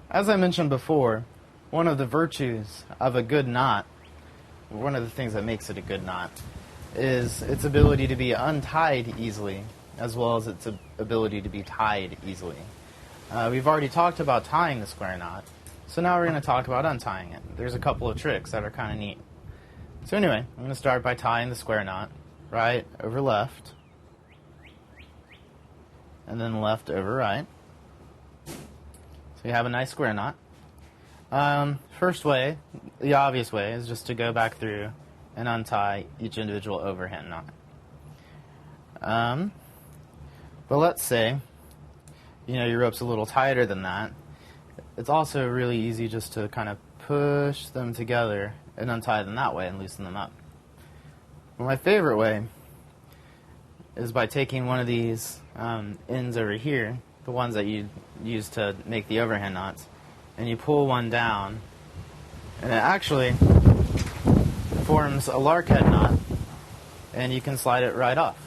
As I mentioned before, one of the virtues of a good knot, one of the things that makes it a good knot, is its ability to be untied easily, as well as its ability to be tied easily. We've already talked about tying the square knot, so now we're going to talk about untying it. There's a couple of tricks that are kind of neat. So anyway, I'm going to start by tying the square knot, right over left, and then left over right. So you have a nice square knot. First way, the obvious way, is just to go back through and untie each individual overhand knot. But let's say, your rope's a little tighter than that. It's also really easy just to kind of push them together and untie them that way and loosen them up. Well, my favorite way is by taking one of these ends over here, the ones that you use to make the overhand knots, and you pull one down, and it actually forms a larkhead knot, and you can slide it right off.